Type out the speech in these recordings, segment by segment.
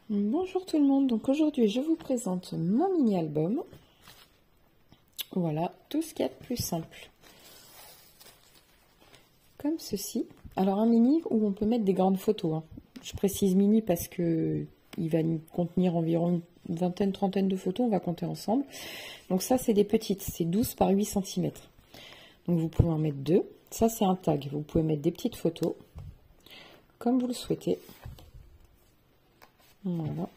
Bonjour tout le monde, donc aujourd'hui je vous présente mon mini-album. Voilà, tout ce qu'il y a de plus simple. Comme ceci. Alors un mini où on peut mettre des grandes photos. Hein. Je précise mini parce que il va contenir environ une vingtaine, trentaine de photos, on va compter ensemble. Donc ça c'est des petites, c'est 12 par 8 cm. Donc vous pouvez en mettre deux. Ça c'est un tag, vous pouvez mettre des petites photos, comme vous le souhaitez. Voilà.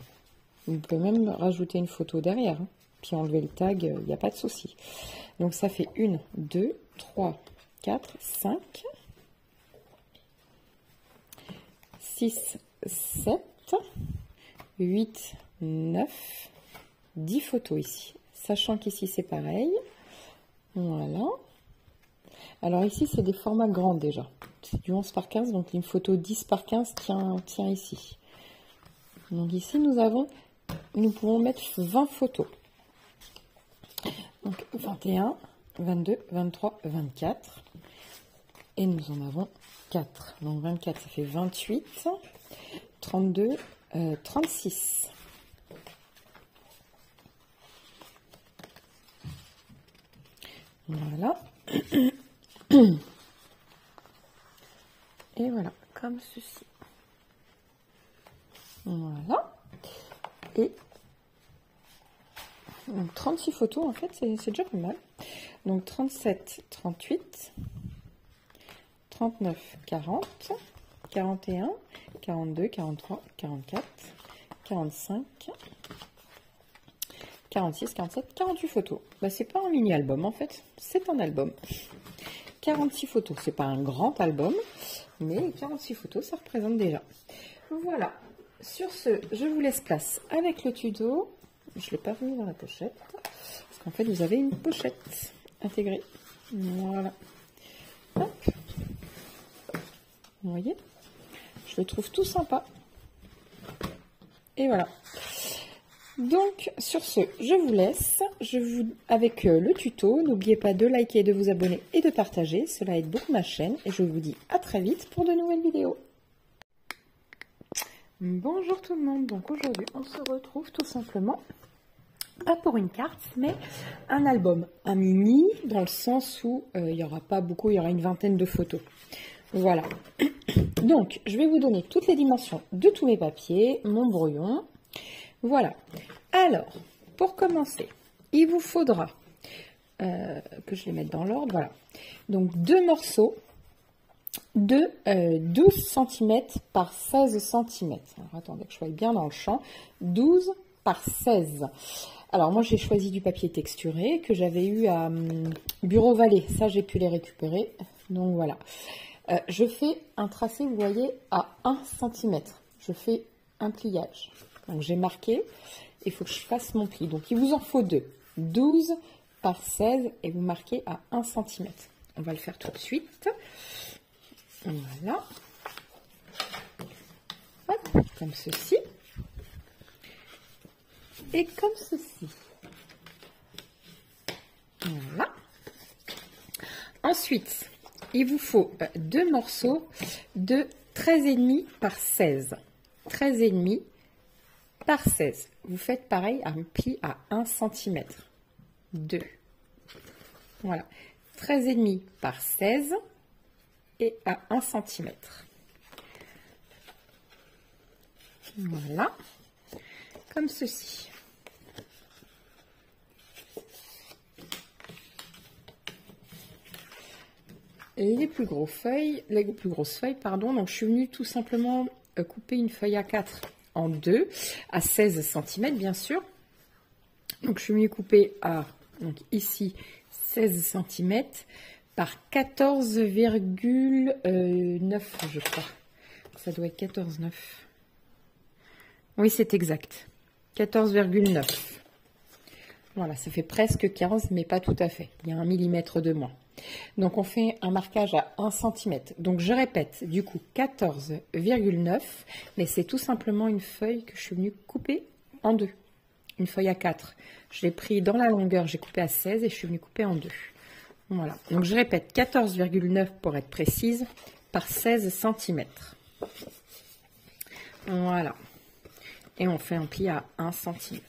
Vous pouvez même rajouter une photo derrière, hein, puis enlever le tag, il n'y a pas de souci. Donc ça fait 1, 2, 3, 4, 5, 6, 7, 8, 9, 10 photos ici. Sachant qu'ici c'est pareil. Voilà. Alors ici c'est des formats grands déjà. C'est du 11 par 15, donc une photo 10 par 15 tient ici. Donc ici nous pouvons mettre 20 photos. Donc 21, 22, 23, 24. Et nous en avons 4. Donc 24 ça fait 28, 32, 36. Voilà. Et voilà, comme ceci. Voilà. Et donc 36 photos, en fait, c'est déjà pas mal. Donc 37, 38, 39, 40, 41, 42, 43, 44, 45, 46, 47, 48 photos. Bah, c'est pas un mini-album, en fait. C'est un album. 46 photos. C'est pas un grand album, mais 46 photos, ça représente déjà. Voilà. Sur ce, je vous laisse place avec le tuto. Je ne l'ai pas mis dans la pochette. Parce qu'en fait, vous avez une pochette intégrée. Voilà. Hop. Vous voyez? Je le trouve tout sympa. Et voilà. Donc, sur ce, je vous laisse avec le tuto. N'oubliez pas de liker, de vous abonner et de partager. Cela aide beaucoup ma chaîne. Et je vous dis à très vite pour de nouvelles vidéos. Bonjour tout le monde, donc aujourd'hui on se retrouve tout simplement, pas pour une carte, mais un album, un mini, dans le sens où il n'y aura pas beaucoup, il y aura une vingtaine de photos. Voilà, donc je vais vous donner toutes les dimensions de tous mes papiers, mon brouillon, voilà. Alors, pour commencer, il vous faudra, que je les mette dans l'ordre, voilà, donc deux morceaux, de 12 cm par 16 cm. Alors, attendez que je sois bien dans le champ. 12 par 16. Alors, moi, j'ai choisi du papier texturé que j'avais eu à Bureau Vallée. Ça, j'ai pu les récupérer. Donc, voilà. Je fais un tracé, vous voyez, à 1 cm. Je fais un pliage. Donc, j'ai marqué. Il faut que je fasse mon pli. Donc, il vous en faut deux. 12 par 16 et vous marquez à 1 cm. On va le faire tout de suite. Voilà, hop, comme ceci, et comme ceci. Voilà. Ensuite, il vous faut deux morceaux de 13,5 par 16. 13,5 par 16. Vous faites pareil, un pli à 1 cm. 2. Voilà. 13,5 par 16. Et à 1 cm. Voilà, comme ceci. Les plus grosses feuilles, pardon, donc je suis venue tout simplement couper une feuille A4 en deux, à 16 cm bien sûr. Donc je suis venue couper à, donc ici, 16 cm. Par 14,9 je crois. Ça doit être 14,9. Oui, c'est exact. 14,9. Voilà, ça fait presque 15, mais pas tout à fait. Il y a 1 mm de moins. Donc, on fait un marquage à 1 cm. Donc, je répète, du coup, 14,9. Mais c'est tout simplement une feuille que je suis venue couper en deux. Une feuille à 4. Je l'ai pris dans la longueur, j'ai coupé à 16 et je suis venue couper en deux. Voilà, donc je répète, 14,9 pour être précise, par 16 cm. Voilà. et on fait un pli à 1 cm.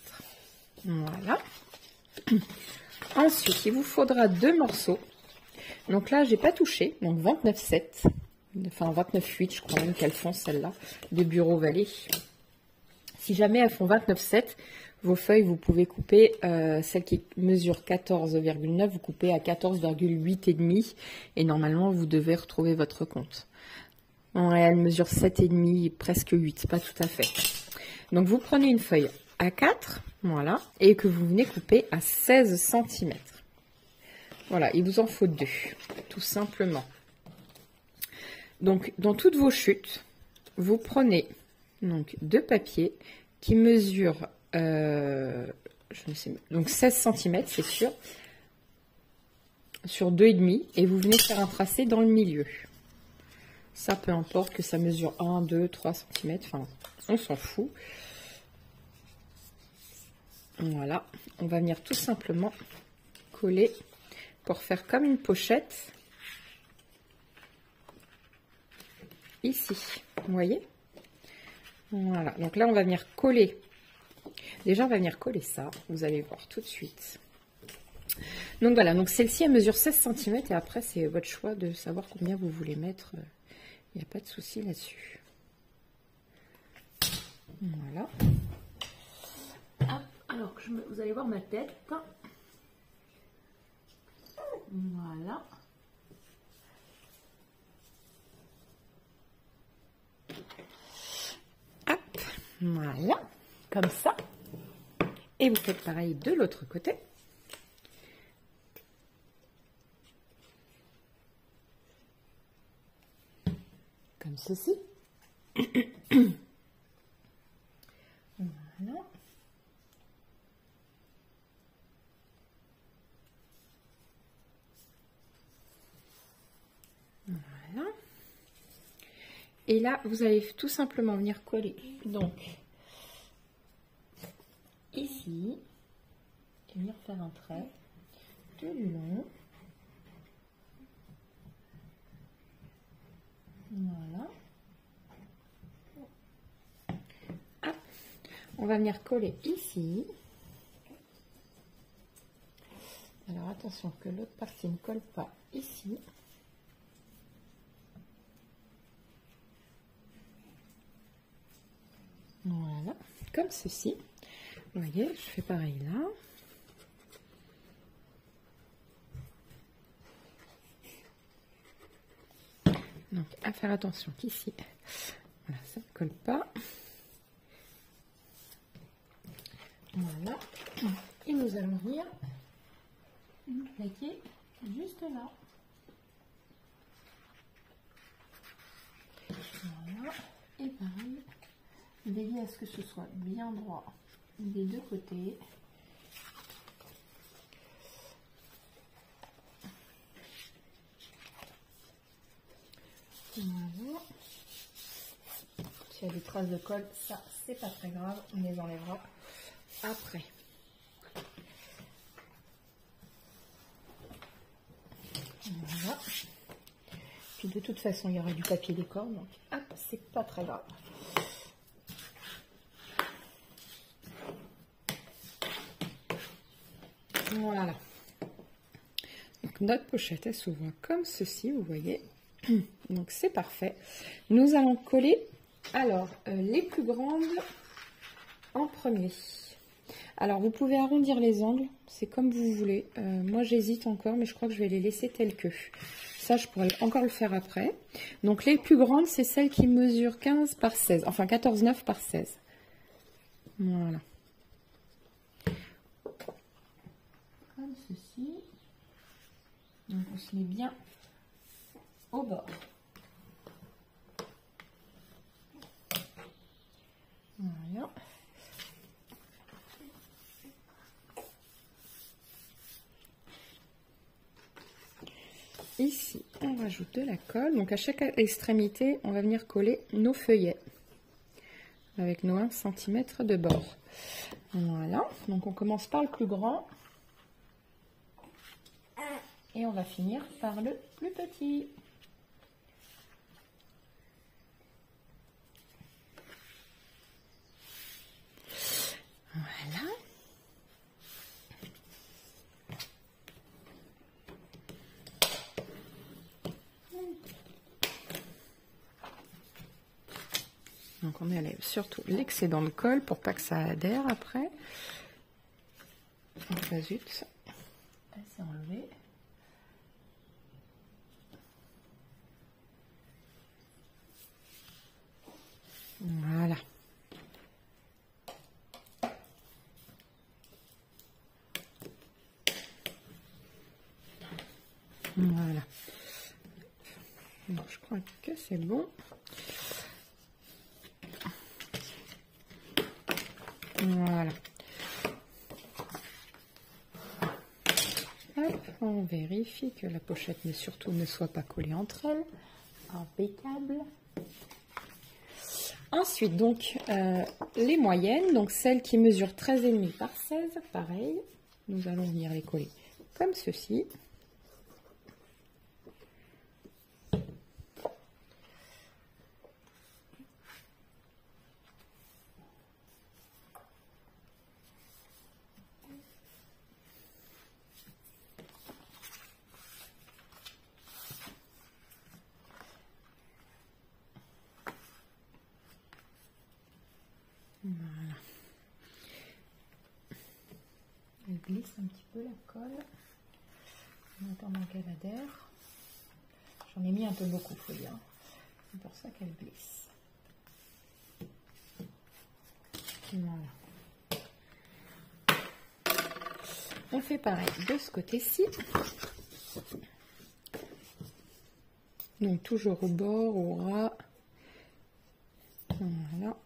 Voilà. Ensuite, il vous faudra 2 morceaux. Donc là, j'ai pas touché, donc 29,7, enfin 29,8, je crois même qu'elles font celles-là, de Bureau Vallée. Si jamais elles font 29,7, vos feuilles, vous pouvez couper, celle qui mesure 14,9, vous coupez à 14,8 et demi, et normalement, vous devez retrouver votre compte. Ouais, elle mesure 7,5, presque 8, pas tout à fait. Donc, vous prenez une feuille A4, voilà, et que vous venez couper à 16 cm. Voilà, il vous en faut 2, tout simplement. Donc, dans toutes vos chutes, vous prenez donc 2 papiers qui mesurent, je ne sais, donc 16 cm, c'est sûr, sur 2,5, et vous venez faire un tracé dans le milieu. Ça, peu importe que ça mesure 1, 2, 3 cm, enfin, on s'en fout. Voilà, on va venir tout simplement coller pour faire comme une pochette. Ici, vous voyez? Voilà, donc là, on va venir coller. Déjà, on va venir coller ça, vous allez voir tout de suite. Donc voilà, donc celle-ci, elle mesure 16 cm, et après, c'est votre choix de savoir combien vous voulez mettre. Il n'y a pas de souci là-dessus. Voilà. Hop, alors, vous allez voir ma tête. Voilà. Hop, voilà, comme ça. Et vous faites pareil de l'autre côté. Comme ceci. Voilà. Voilà. Et là, vous allez tout simplement venir coller. Donc, ici, et venir faire un trait tout le long. Voilà. Hop. On va venir coller ici. Alors attention que l'autre partie ne colle pas ici. Voilà, comme ceci. Vous voyez, je fais pareil là. Donc, à faire attention qu'ici, voilà, ça ne colle pas. Voilà. Et nous allons venir plaquer juste là. Voilà. Et pareil, veillez à ce que ce soit bien droit des deux côtés. Voilà. S'il y a des traces de colle, ça c'est pas très grave, on les enlèvera après. Voilà. Puis de toute façon, il y aura du papier décor, donc hop, c'est pas très grave. Voilà. Donc notre pochette, elle s'ouvre comme ceci, vous voyez. Donc c'est parfait. Nous allons coller alors les plus grandes en premier. Alors vous pouvez arrondir les angles, c'est comme vous voulez. Moi j'hésite encore, mais je crois que je vais les laisser tels que. Ça je pourrais encore le faire après. Donc les plus grandes, c'est celles qui mesurent 15 par 16, enfin 14,9 par 16. Voilà. Comme ceci. Donc on se met bien au bord. Voilà. Ici, on rajoute de la colle. Donc à chaque extrémité, on va venir coller nos feuillets avec nos 1 cm de bord. Voilà. Donc on commence par le plus grand et on va finir par le plus petit. Donc on enlève surtout l'excédent de colle pour pas que ça adhère après. Ah zut, elle s'est enlevée. Voilà. Voilà. Donc, je crois que c'est bon. Voilà. Hop, on vérifie que la pochette surtout ne soit pas collée entre elles. Impeccable. Ensuite, donc, les moyennes, donc celles qui mesurent 13,5 par 16, pareil. Nous allons venir les coller comme ceci. Voilà. Elle glisse un petit peu la colle en attendant qu'elle adhère. J'en ai mis un peu beaucoup, faut dire. C'est pour ça qu'elle glisse. Voilà. On fait pareil de ce côté-ci. Donc toujours au bord, au ras. Voilà.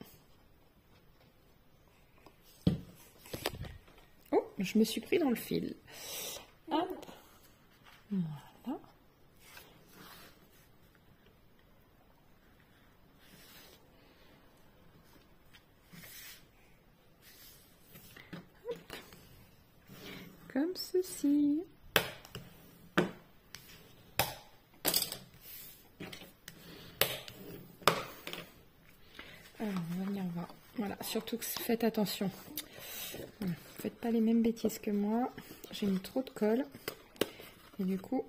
Oh, je me suis pris dans le fil. Hop. Voilà. Hop. Comme ceci. Alors, on va venir voir. Voilà, surtout que faites attention. Voilà. Faites pas les mêmes bêtises que moi. J'ai mis trop de colle. Et du coup,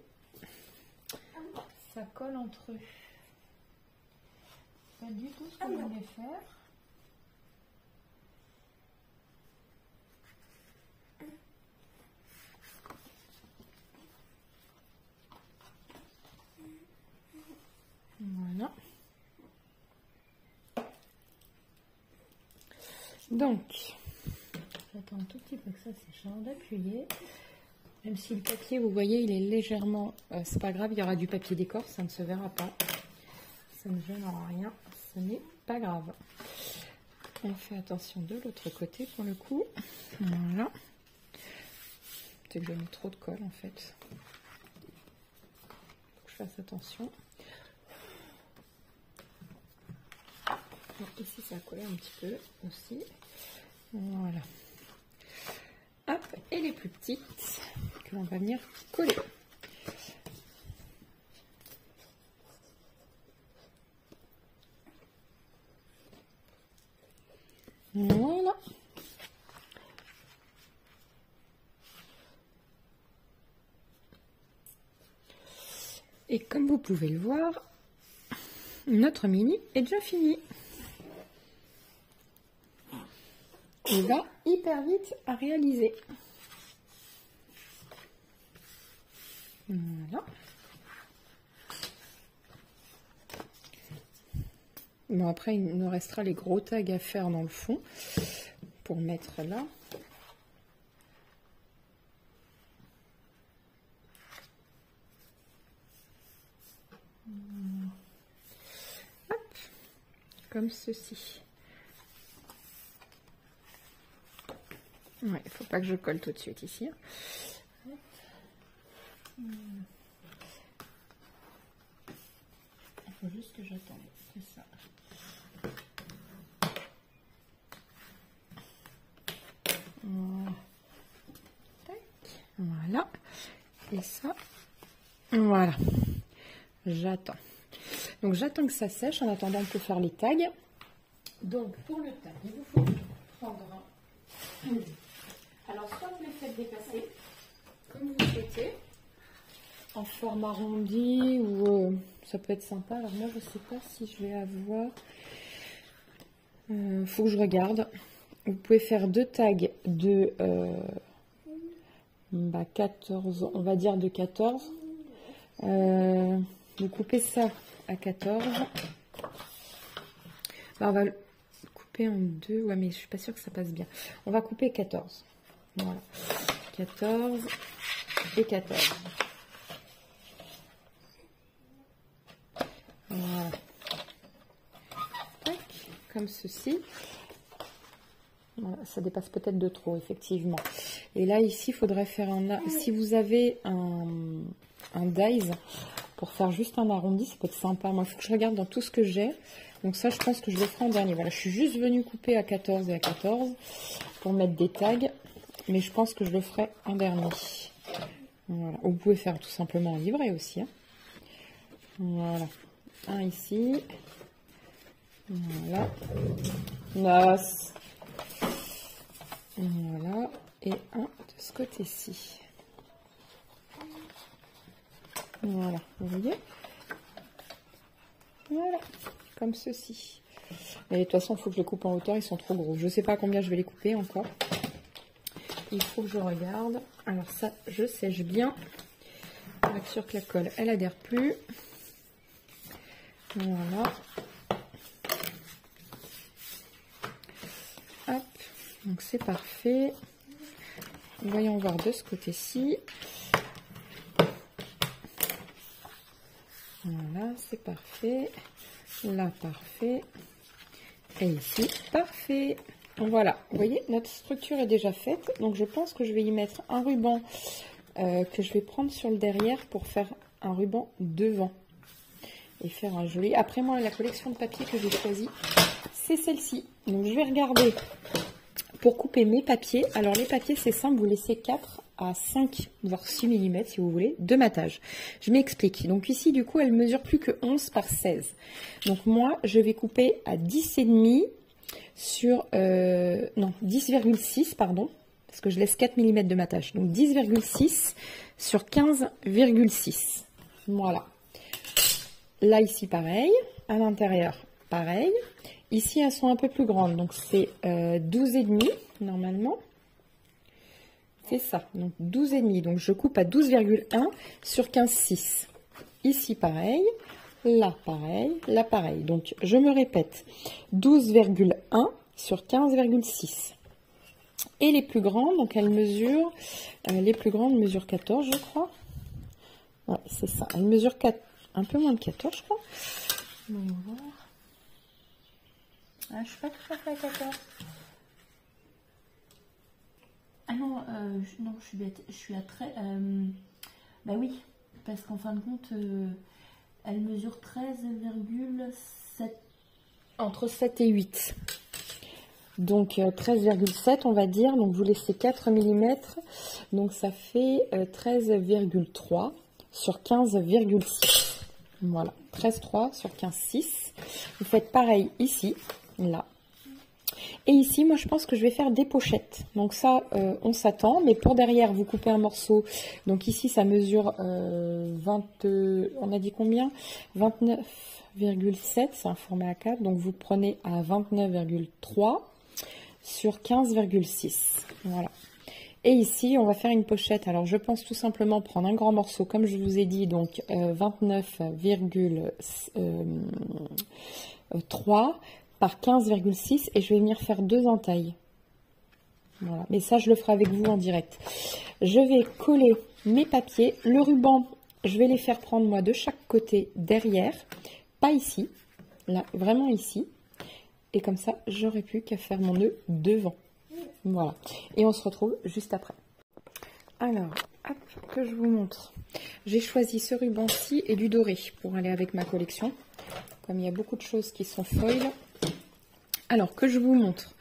ça colle entre eux. Pas du tout ce que je voulais faire. Voilà. Donc, j'attends un tout petit peu que ça sèche avant d'appuyer. Même si le papier, vous voyez, il est légèrement... c'est pas grave, il y aura du papier d'écorce, ça ne se verra pas. Ça ne gênera rien, ce n'est pas grave. On fait attention de l'autre côté pour le coup. Voilà. C'est que j'ai mis trop de colle en fait. Faut que je fasse attention. Donc ici ça a collé un petit peu aussi. Voilà. Hop, et les plus petites que l'on va venir coller. Voilà. Et comme vous pouvez le voir, notre mini est déjà fini. Il va hyper vite à réaliser. Voilà. Bon, après, il nous restera les gros tags à faire dans le fond pour mettre là. Hop, comme ceci. Ouais, il ne faut pas que je colle tout de suite ici. Il faut juste que j'attende, c'est ça. Voilà. Tac. Voilà. Et ça, voilà. J'attends. Donc j'attends que ça sèche. En attendant, on peut faire les tags. Donc pour le tag, il vous faut prendre un... Alors soit vous les faites dépasser, comme vous souhaitez, en forme arrondi ou ça peut être sympa. Alors moi je sais pas si je vais avoir... Faut que je regarde. Vous pouvez faire 2 tags de 14, on va dire de 14. Vous coupez ça à 14. Bah, on va le couper en 2. Ouais, mais je suis pas sûre que ça passe bien. On va couper 14. Voilà. 14 et 14. Voilà. Tac, comme ceci. Voilà, ça dépasse peut-être de trop, effectivement. Et là, ici, il faudrait faire un... Si vous avez un dies pour faire juste un arrondi, ça peut être sympa. Moi, il faut que je regarde dans tout ce que j'ai. Donc ça, je pense que je le ferai en dernier. Voilà, je suis juste venue couper à 14 et à 14 pour mettre des tags. Mais je pense que je le ferai en dernier. Voilà. Vous pouvez faire tout simplement en livret aussi. Hein. Voilà. Un ici. Voilà. Noce. Voilà. Et un de ce côté-ci. Voilà. Vous voyez? Voilà. Comme ceci. Et de toute façon, il faut que je les coupe en hauteur. Ils sont trop gros. Je ne sais pas combien je vais les couper encore. Il faut que je regarde. Alors ça, je sèche bien. Pour être sûr que la colle, elle adhère plus. Voilà. Hop. Donc c'est parfait. Voyons voir de ce côté-ci. Voilà, c'est parfait. Là, parfait. Et ici, parfait. Voilà, vous voyez, notre structure est déjà faite. Donc, je pense que je vais y mettre un ruban que je vais prendre sur le derrière pour faire un ruban devant. Et faire un joli... Après, moi, la collection de papier que j'ai choisie, c'est celle-ci. Donc, je vais regarder pour couper mes papiers. Alors, les papiers, c'est simple. Vous laissez 4 à 5, voire 6 mm, si vous voulez, de matage. Je m'explique. Donc, ici, du coup, elle mesure plus que 11 par 16. Donc, moi, je vais couper à 10,5 sur... non, 10,6, pardon. Parce que je laisse 4 mm de matage. Donc, 10,6 sur 15,6. Voilà. Là, ici, pareil. À l'intérieur, pareil. Ici, elles sont un peu plus grandes. Donc, c'est 12,5 normalement. C'est ça. Donc, 12,5. Donc, je coupe à 12,1 sur 15,6. Ici, pareil. Là, pareil. Là, pareil. Donc, je me répète. 12,1 sur 15,6. Et les plus grandes, donc elles mesurent... les plus grandes mesurent 14, je crois. Ouais, c'est ça. Elles mesurent 4... Un peu moins de 14, je crois. On va voir. Ah, je suis pas tout à fait à 14. Ah non, non, je suis bête. Je suis à 13. Bah oui, parce qu'en fin de compte, elle mesure 13,7. Entre 7 et 8. Donc 13,7 on va dire. Donc vous laissez 4 mm. Donc ça fait 13,3 sur 15,6. Voilà, 13,3 sur 15,6. Vous faites pareil ici, là. Et ici, moi, je pense que je vais faire des pochettes. Donc ça, on s'attend. Mais pour derrière, vous coupez un morceau. Donc ici, ça mesure 20... on a dit combien? 29,7. C'est un format A4. Donc vous prenez à 29,3 sur 15,6. Voilà. Et ici, on va faire une pochette. Alors, je pense tout simplement prendre un grand morceau, comme je vous ai dit, donc 29,3 par 15,6 et je vais venir faire 2 entailles. Voilà. Mais ça, je le ferai avec vous en direct. Je vais coller mes papiers. Le ruban, je vais les faire prendre, moi, de chaque côté derrière. Pas ici. Là, vraiment ici. Et comme ça, j'aurai plus qu'à faire mon nœud devant. Voilà. Et on se retrouve juste après. Alors, hop, que je vous montre. J'ai choisi ce ruban-ci et du doré pour aller avec ma collection. Comme il y a beaucoup de choses qui sont foil. Alors, que je vous montre.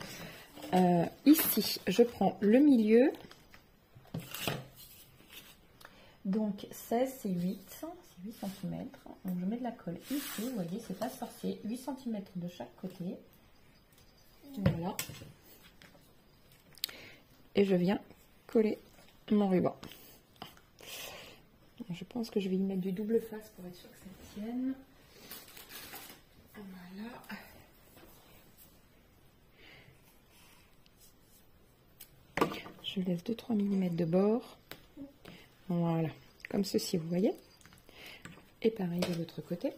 Ici, je prends le milieu. Donc, 16, c'est 8. C'est 8 cm. Donc, je mets de la colle ici. Vous voyez, c'est pas sorcier. 8 cm de chaque côté. Voilà. Et je viens coller mon ruban. Je pense que je vais y mettre du double face pour être sûr que ça tienne. Voilà. je laisse 2-3 mm de bord. Voilà, comme ceci, vous voyez. Et pareil de l'autre côté.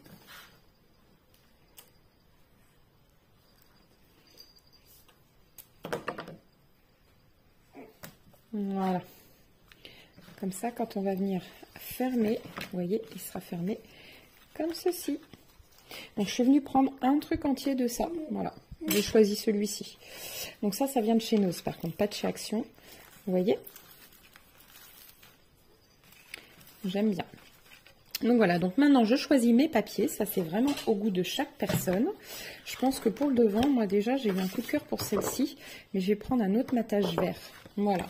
Voilà. Comme ça, quand on va venir fermer, vous voyez, il sera fermé comme ceci. Donc, je suis venue prendre un truc entier de ça. Voilà, j'ai choisi celui-ci. Donc ça vient de chez Nose, par contre, pas de chez Action. Vous voyez? J'aime bien. Donc voilà, donc maintenant je choisis mes papiers, ça c'est vraiment au goût de chaque personne. Je pense que pour le devant, moi déjà j'ai eu un coup de cœur pour celle-ci, mais je vais prendre un autre matage vert. Voilà,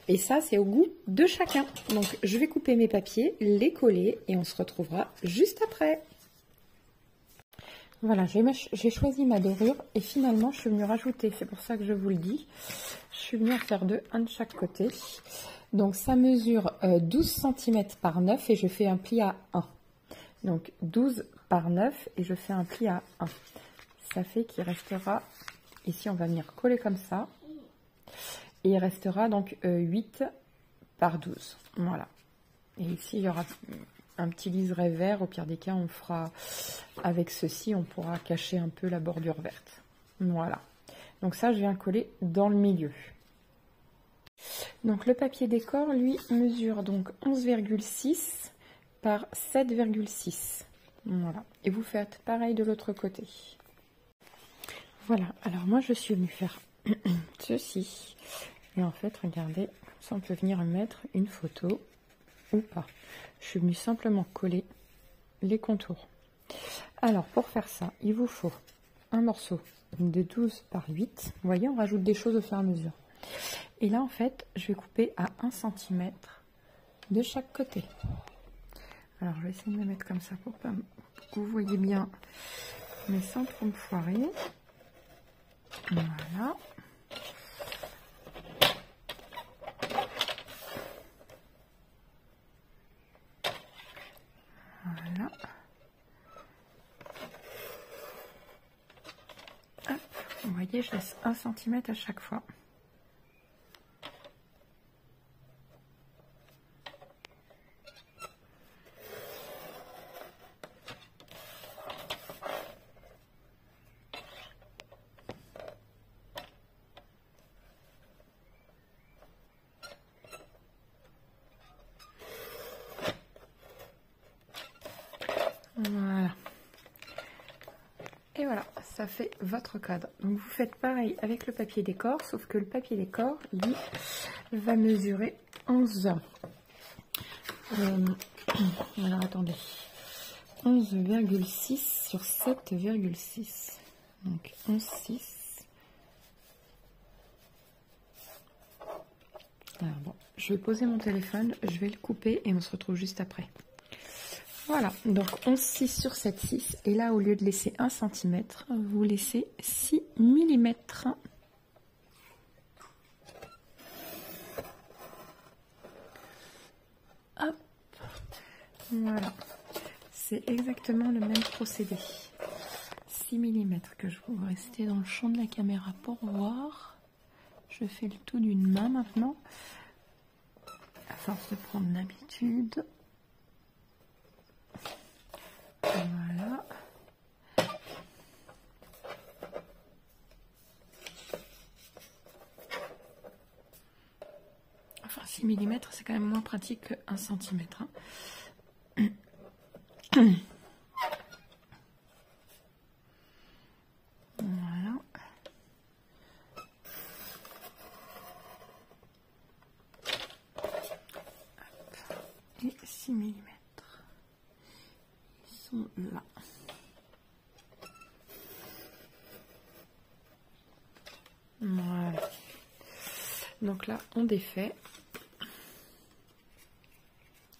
et ça c'est au goût de chacun. Donc je vais couper mes papiers, les coller et on se retrouvera juste après. Voilà, j'ai choisi ma dorure et finalement je suis venue rajouter, c'est pour ça que je vous le dis, je suis venue en faire deux, un de chaque côté. Donc ça mesure 12 cm par 9 et je fais un pli à 1. Donc 12 par 9 et je fais un pli à 1. Ça fait qu'il restera, ici on va venir coller comme ça. Et il restera donc 8 par 12. Voilà. Et ici il y aura un petit liseré vert. Au pire des cas on fera avec ceci, on pourra cacher un peu la bordure verte. Voilà. Donc ça je viens coller dans le milieu. Donc le papier décor, lui, mesure donc 11,6 par 7,6. Voilà. Et vous faites pareil de l'autre côté. Voilà. Alors moi, je suis venue faire ceci. Et en fait, regardez, ça on peut venir mettre une photo ou pas. Je suis venue simplement coller les contours. Alors pour faire ça, il vous faut un morceau de 12 par 8. Vous voyez, on rajoute des choses au fur et à mesure. Et là, en fait, je vais couper à 1 cm de chaque côté. Alors, je vais essayer de me mettre comme ça pour que vous voyez bien, mais sans trop me foirer. Voilà. Voilà. Hop. Vous voyez, je laisse 1 cm à chaque fois. Voilà. Et voilà, ça fait votre cadre. Donc vous faites pareil avec le papier décor, sauf que le papier décor, lui, va mesurer 11. Alors attendez, 11,6 sur 7,6. Donc 11,6. Alors bon, je vais poser mon téléphone, je vais le couper et on se retrouve juste après. Voilà, donc 11,6 sur 7,6. Et là, au lieu de laisser 1 cm, vous laissez 6 mm. Hop. Voilà. C'est exactement le même procédé. 6 mm que je vais rester dans le champ de la caméra pour voir. Je fais le tout d'une main maintenant. À force de prendre l'habitude. Voilà. Enfin, 6 mm, c'est quand même moins pratique que 1 cm. Hein. Voilà. Hop. Et 6 mm. Ils sont là. Voilà. Donc là, on défait.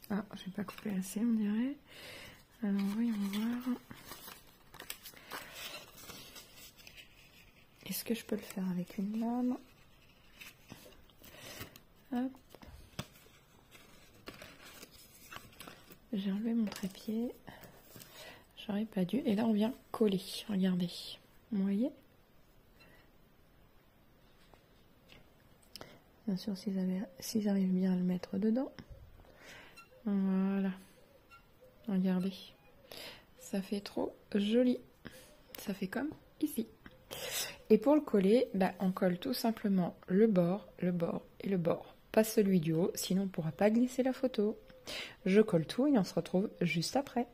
Ah, j'ai pas coupé assez, on dirait. Alors, voyons voir. Est-ce que je peux le faire avec une lame? Hop. J'ai enlevé mon trépied. J'aurais pas dû. Et là, on vient coller. Regardez. Vous voyez? Bien sûr, si j'arrive bien à le mettre dedans. Voilà. Regardez. Ça fait trop joli. Ça fait comme ici. Et pour le coller, bah, on colle tout simplement le bord et le bord. Pas celui du haut, sinon on ne pourra pas glisser la photo. Je colle tout et on se retrouve juste après.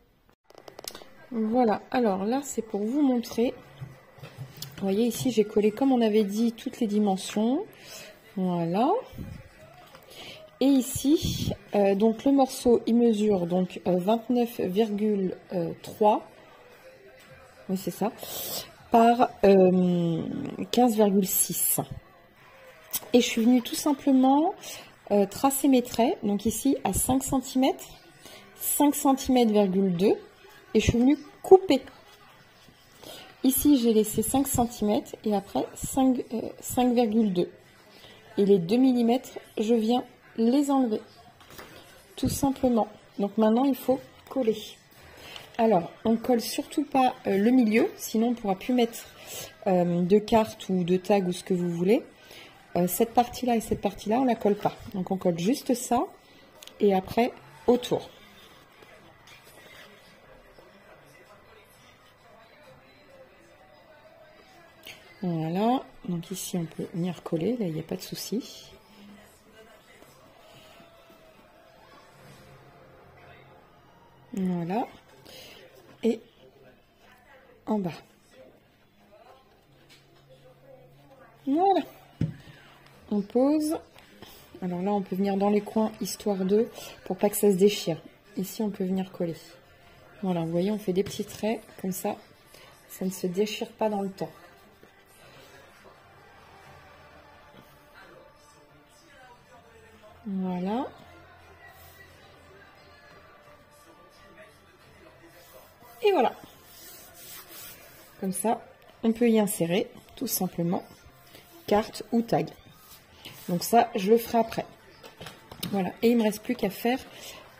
Voilà, alors là c'est pour vous montrer. Vous voyez ici j'ai collé comme on avait dit toutes les dimensions. Voilà. Et ici, donc le morceau il mesure donc 29,3. Oui c'est ça. Par 15,6. Et je suis venue tout simplement tracer mes traits. Donc ici à 5 cm, 5 cm,2. Et je suis venue couper. Ici, j'ai laissé 5 cm et après 5,2. Et les 2 mm, je viens les enlever. Tout simplement. Donc maintenant, il faut coller. Alors, on ne colle surtout pas le milieu, sinon on ne pourra plus mettre de carte ou de tag ou ce que vous voulez. Cette partie-là et cette partie-là, on ne la colle pas. Donc on colle juste ça et après autour. Voilà, donc ici on peut venir coller, là il n'y a pas de souci. Voilà, et en bas. Voilà, on pose. Alors là on peut venir dans les coins histoire de, pour pas que ça se déchire. Ici on peut venir coller. Voilà, vous voyez on fait des petits traits, comme ça, ça ne se déchire pas dans le temps. Voilà. Et voilà. Comme ça, on peut y insérer, tout simplement, carte ou tag. Donc ça, je le ferai après. Voilà. Et il ne me reste plus qu'à faire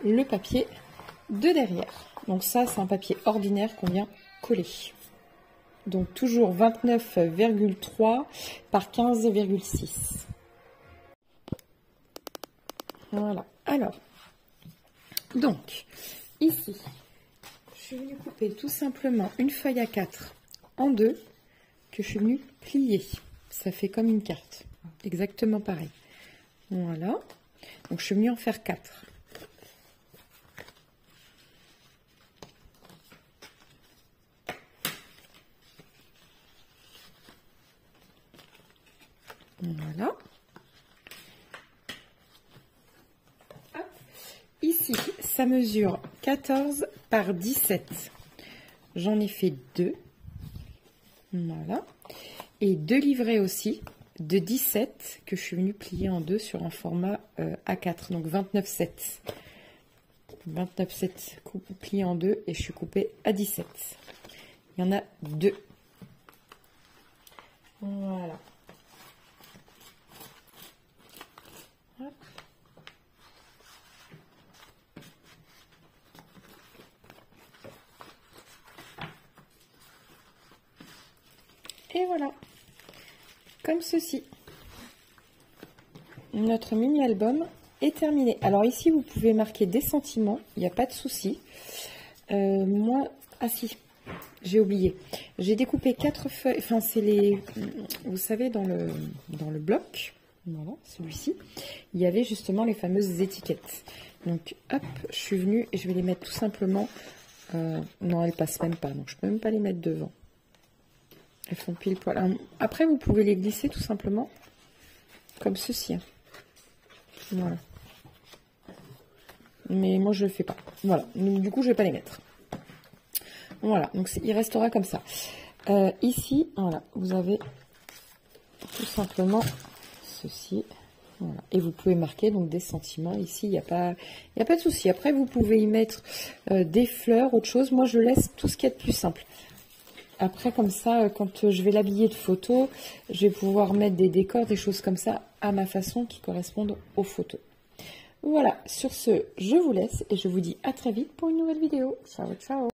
le papier de derrière. Donc ça, c'est un papier ordinaire qu'on vient coller. Donc toujours 29,3 par 15,6. Voilà. Alors, donc, ici, je suis venue couper tout simplement une feuille A4 en deux que je suis venue plier. Ça fait comme une carte. Exactement pareil. Voilà. Donc, je suis venue en faire 4. Voilà. Ici, ça mesure 14 par 17. J'en ai fait 2. Voilà. Et 2 livrets aussi de 17 que je suis venue plier en deux sur un format A4. Donc 29,7. 29,7 plié en deux et je suis coupée à 17. Il y en a 2. Voilà. Hop. Et voilà, comme ceci. Notre mini-album est terminé. Alors ici, vous pouvez marquer des sentiments, il n'y a pas de souci. Moi, ah si, j'ai oublié. J'ai découpé 4 feuilles, enfin c'est les, vous savez, dans le bloc, voilà, celui-ci, il y avait justement les fameuses étiquettes. Donc hop, je suis venue et je vais les mettre tout simplement, non, elles passent même pas, donc je peux même pas les mettre devant. Elles font pile poil. Après, vous pouvez les glisser tout simplement comme ceci. Voilà. Mais moi, je ne le fais pas. Voilà. Donc, du coup, je ne vais pas les mettre. Voilà. Donc, il restera comme ça. Ici, voilà, vous avez tout simplement ceci. Voilà. Et vous pouvez marquer donc des sentiments. Ici, il n'y a pas de souci. Après, vous pouvez y mettre des fleurs, autre chose. Moi, je laisse tout ce qui est de plus simple. Après, comme ça, quand je vais l'habiller de photos, je vais pouvoir mettre des décors, des choses comme ça, à ma façon qui correspondent aux photos. Voilà, sur ce, je vous laisse et je vous dis à très vite pour une nouvelle vidéo. Ciao, ciao!